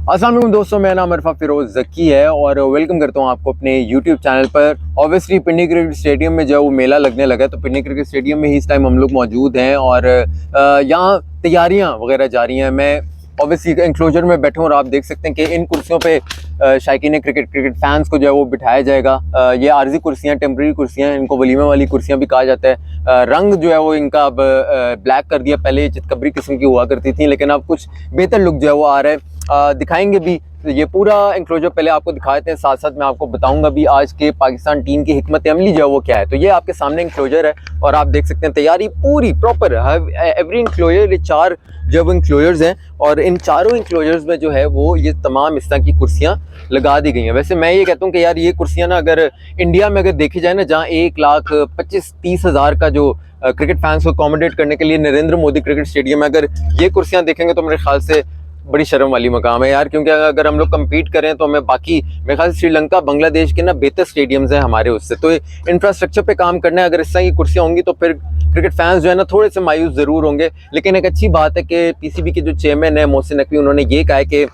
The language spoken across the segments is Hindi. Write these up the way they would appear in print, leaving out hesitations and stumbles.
अस्सलाम वालेकुम दोस्तों, मेरा नाम अरफा फिरोज ज़की है और वेलकम करता हूँ आपको अपने यूट्यूब चैनल पर। ऑब्वियसली पिंडी क्रिकेट स्टेडियम में जो वो मेला लगने लगा है, तो पिंडी क्रिकेट स्टेडियम में ही इस टाइम हम लोग मौजूद हैं और यहाँ तैयारियाँ वगैरह जारी हैं। मैं ऑब्वियसली इंक्लोजर में बैठा हूँ और आप देख सकते हैं कि इन कुर्सियों पे शायकीन क्रिकेट फैंस को जो है वो बिठाया जाएगा। ये आर्जी कुर्सियाँ, टेम्प्रेरी कुर्सियाँ, इनको वलीमा वाली कुर्सियाँ भी कहा जाता है। रंग जो है वो इनका अब ब्लैक कर दिया। पहले ये चितकबरी किस्म की हुआ करती थी, लेकिन अब कुछ बेहतर लुक जो है वो आ रहा है। दिखाएंगे भी ये पूरा इंक्लोजर, पहले आपको दिखा देते हैं, साथ साथ मैं आपको बताऊंगा भी आज के पाकिस्तान टीम की हिकमत अमली जो है वो क्या है। तो ये आपके सामने इंक्लोजर है और आप देख सकते हैं तैयारी पूरी प्रॉपर एवरी इंक्लोजर। ये 4 जब इंक्लोजर्स हैं और इन चारों इंक्लोजर्स में जो है वो ये तमाम इस तरह की कुर्सियाँ लगा दी गई हैं। वैसे मैं ये कहता हूँ कि यार ये कुर्सियाँ ना अगर इंडिया में अगर देखी जाए ना, जहाँ 1,25,30 हज़ार का जो क्रिकेट फैंस को अकोमोडेट करने के लिए नरेंद्र मोदी क्रिकेट स्टेडियम में अगर ये कुर्सियाँ देखेंगे तो मेरे ख्याल से बड़ी शर्म वाली मकाम है यार। क्योंकि अगर हम लोग कम्पीट करें तो हमें बाकी मेरे ख्याल से श्रीलंका, बांग्लादेश के ना बेहतर स्टेडियम्स हैं हमारे उससे। तो इंफ्रास्ट्रक्चर पे काम करना है। अगर इस तरह की कुर्सियाँ होंगी तो फिर क्रिकेट फैंस जो है ना थोड़े से मायूस ज़रूर होंगे। लेकिन एक अच्छी बात है कि पीसीबी के जो चेयरमैन है मोहसिन नकवी, उन्होंने ये कहा है कि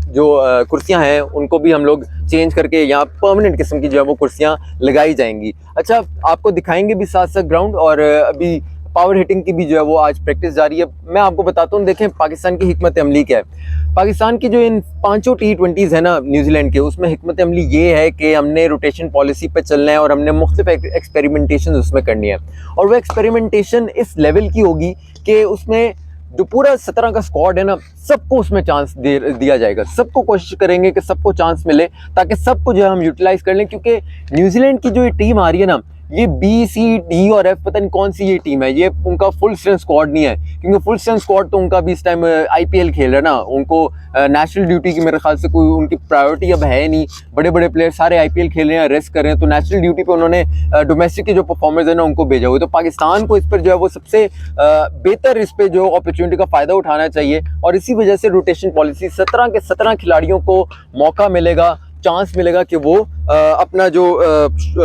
जो कुर्सियाँ हैं उनको भी हम लोग चेंज करके यहाँ परमानेंट किस्म की जो है वो कुर्सियाँ लगाई जाएंगी। अच्छा, आपको दिखाएंगे भी साथ साथ ग्राउंड, और अभी पावर हिटिंग की भी जो है वो आज प्रैक्टिस जारी है। मैं आपको बताता हूँ, देखें पाकिस्तान की हिकमत अमली क्या है। पाकिस्तान की जो इन 5 T20s है ना न्यूजीलैंड के, उसमें हिकमत अमली ये है कि हमने रोटेशन पॉलिसी पे चलना है और हमने मुख्तलिफ एक्सपेरिमेंटेशन उसमें करनी है। और वो एक्सपेरिमेंटेशन इस लेवल की होगी कि उसमें जो पूरा 17 का स्क्वाड है ना, सबको उसमें चांस दिया जाएगा। सबको कोशिश करेंगे कि सबको चांस मिले ताकि सबको जो है हम यूटिलाइज कर लें। क्योंकि न्यूजीलैंड की जो ये टीम आ रही है ना, ये B, C, D और F, पता नहीं कौन सी ये टीम है, ये उनका फुल स्ट्रेंथ स्क्वाड नहीं है। क्योंकि फुल स्ट्रेंथ स्क्वाड तो उनका भी इस टाइम IPL खेल रहा है ना, उनको नेशनल ड्यूटी की मेरे ख्याल से कोई उनकी प्रायोरिटी अब है नहीं। बड़े बड़े प्लेयर सारे IPL खेल रहे हैं, रेस्ट कर रहे हैं, तो नेशनल ड्यूटी पे उन्होंने डोमेस्टिक के जो परफॉर्मर्स है ना उनको भेजा हुआ है। तो पाकिस्तान को इस पर जो है वो सबसे बेहतर इस पर जो अपॉर्चुनिटी का फ़ायदा उठाना चाहिए। और इसी वजह से रोटेशन पॉलिसी, 17 के 17 खिलाड़ियों को मौका मिलेगा, चांस मिलेगा कि वो अपना जो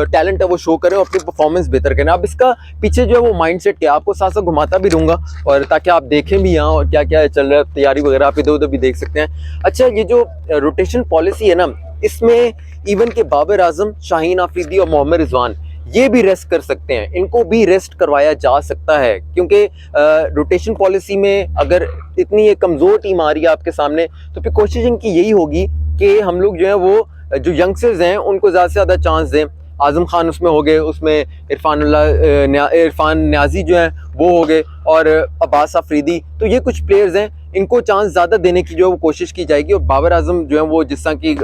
टैलेंट है वो शो करें और अपनी परफॉर्मेंस बेहतर करें। अब इसका पीछे जो है वो माइंडसेट क्या, आपको साथ साथ घुमाता भी रहूँगा और ताकि आप देखें भी यहाँ और क्या क्या चल रहा है, तैयारी वगैरह आप इधर उधर भी देख सकते हैं। अच्छा, ये जो रोटेशन पॉलिसी है ना, इसमें इवन के बाबर आजम, शाहीन आफरीदी और मोहम्मद रिजवान ये भी रेस्ट कर सकते हैं, इनको भी रेस्ट करवाया जा सकता है। क्योंकि रोटेशन पॉलिसी में अगर इतनी एक कमज़ोर टीम आ रही है आपके सामने, तो फिर कोशिश इनकी यही होगी कि हम लोग जो है वो जो यंगस्टर्स हैं उनको ज़्यादा से ज़्यादा चांस दें। आज़म खान उसमें हो गए, उसमें इरफान न्याजी जो हैं वो हो गए, और अब्बास अफरीदी। तो ये कुछ प्लेयर्स हैं, इनको चांस ज़्यादा देने की जो है वो कोशिश की जाएगी। और बाबर आजम जो है वो जिस तरह की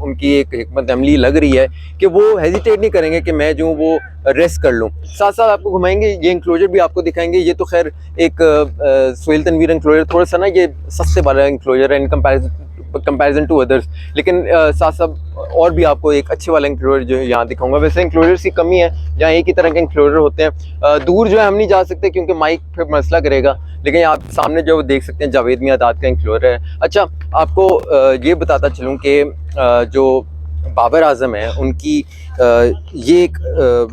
उनकी एक हिकमत अमली लग रही है कि वो हेजिटेट नहीं करेंगे कि मैं जो हूँ वो रेस्ट कर लूँ। साथ साथ आपको घुमाएंगे, ये इंक्लोजर भी आपको दिखाएंगे। ये तो खैर एक सोहेल तनवीर इंक्लोजर, थोड़ा सा ना ये सस्ते वाला इंक्लोजर है इन कंपैरिजन टू अदर्स, लेकिन साथ साथ और भी आपको एक अच्छे वाला इंक्लोजर जो यहाँ दिखाऊंगा। वैसे इंक्लोजर्स की कमी है, जहाँ एक ही तरह के इंक्लोजर होते हैं। दूर जो है हम नहीं जा सकते क्योंकि माइक फिर मसला करेगा, लेकिन आप सामने जो देख सकते हैं जावेद मियादाद का इंक्लोजर है। अच्छा, आपको ये बताता चलूँ कि जो बाबर आजम है उनकी ये एक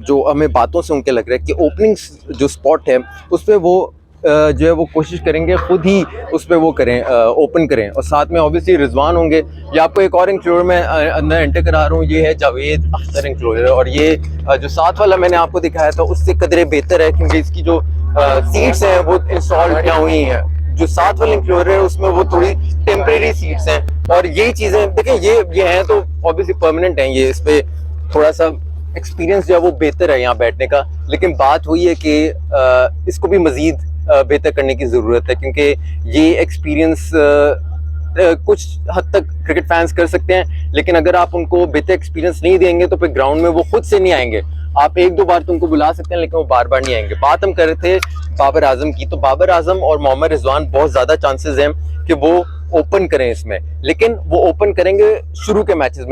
जो हमें बातों से उनके लग रहा है कि ओपनिंग जो स्पॉट है उस पर वो जो है वो कोशिश करेंगे खुद ही उस पर वो करें, ओपन करें। और साथ में ऑब्वियसली रिजवान होंगे। ये आपको एक और इंक्लोजर में अंदर एंटर करा रहा हूँ, ये है जावेद अख्तर इंक्लोजर। और ये जो साथ वाला मैंने आपको दिखाया था उससे कदरे बेहतर है, क्योंकि इसकी जो सीट्स हैं वो इंस्टॉल किया हुई हैं। जो साथ वाला इंक्लोजर है उसमें वो थोड़ी टेम्परेरी सीट्स हैं। और यही चीज़ें देखें, ये हैं तो ऑब्वियसली परमानेंट हैं। ये इस पर थोड़ा सा एक्सपीरियंस जो है वो बेहतर है यहाँ बैठने का, लेकिन बात हुई है कि इसको भी मज़ीद बेहतर करने की ज़रूरत है। क्योंकि ये एक्सपीरियंस कुछ हद तक क्रिकेट फैंस कर सकते हैं, लेकिन अगर आप उनको बेहतर एक्सपीरियंस नहीं देंगे तो फिर ग्राउंड में वो खुद से नहीं आएंगे। आप 1-2 बार तो उनको बुला सकते हैं, लेकिन वो बार बार नहीं आएंगे। बात हम कर रहे थे बाबर आजम की, तो बाबर आजम और मोहम्मद रिजवान बहुत ज़्यादा चांसेस हैं कि वो ओपन करें इसमें, लेकिन वो ओपन करेंगे शुरू के मैचेस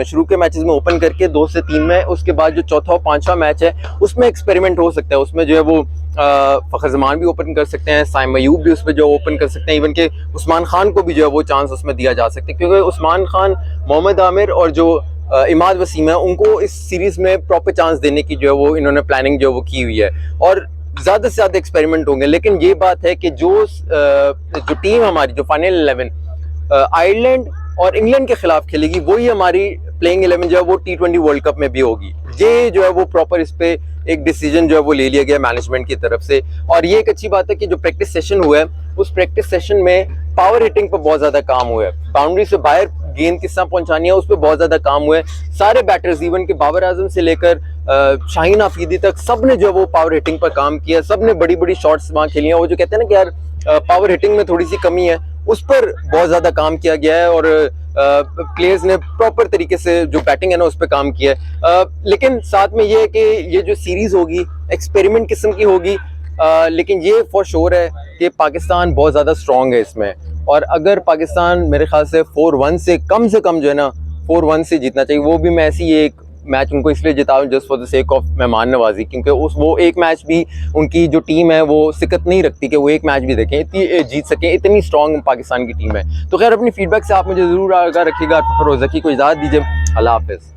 में ओपन करके 2 से 3 में। उसके बाद जो चौथा और 5वां मैच है उसमें एक्सपेरिमेंट हो सकता है। उसमें जो है वो फ़खर जमान भी ओपन कर सकते हैं, साइम अयूब भी उसमें जो ओपन कर सकते हैं, इवन के उस्मान खान को भी जो है वो चांस उसमें दिया जा सकता है। क्योंकि उस्मान खान, मोहम्मद आमिर और जो इमाद वसीम है, उनको इस सीरीज़ में प्रॉपर चांस देने की जो है वो इन्होंने प्लानिंग जो है वो की हुई है। और ज़्यादा से ज़्यादा एक्सपेरिमेंट होंगे। लेकिन ये बात है कि जो टीम हमारी जो फाइनल 11 आयरलैंड, और इंग्लैंड के खिलाफ खेलेगी, वही हमारी प्लेइंग 11 जो है वो T20 वर्ल्ड कप में भी होगी। ये जो है वो प्रॉपर इस पे एक डिसीजन जो है वो ले लिया गया मैनेजमेंट की तरफ से। और ये एक अच्छी बात है कि जो प्रैक्टिस सेशन हुआ है उस प्रैक्टिस सेशन में पावर हिटिंग पर बहुत ज्यादा काम हुआ है, बाउंड्री से बाहर गेंद किस तरह पहुंचानी है उस पर बहुत ज्यादा काम हुआ है। सारे बैटर्स इवन के बाबर आजम से लेकर शाहीन आफरीदी तक सब ने जो है वो पावर हिटिंग पर काम किया, सब ने बड़ी बड़ी शॉट्स वहां खेली हैं। वो जो कहते हैं ना कि यार पावर हिटिंग में थोड़ी सी कमी है, उस पर बहुत ज्यादा काम किया गया है और प्लेयर्स ने प्रॉपर तरीके से जो बैटिंग है ना उस पर काम किया है। लेकिन साथ में ये है कि ये जो सीरीज होगी एक्सपेरिमेंट किस्म की होगी, लेकिन ये फॉर श्योर है कि पाकिस्तान बहुत ज़्यादा स्ट्रॉन्ग है इसमें। और अगर पाकिस्तान मेरे ख्याल से 4-1 से कम जो है ना 4-1 से जीतना चाहिए, वो भी मैं ऐसी एक मैच उनको इसलिए जिताऊं just for the sake of मेहमान नवाजी, क्योंकि वो एक मैच भी उनकी जो टीम है वो सिकत नहीं रखती कि वो एक मैच भी देखें इतनी जीत सकें, इतनी स्ट्रॉन्ग पाकिस्तान की टीम है। तो खैर अपनी फीडबैक से आप मुझे ज़रूर आगाह रखिएगा। फिरोज़ ज़की को इजाज़त दीजिए, अल्लाह हाफिज़।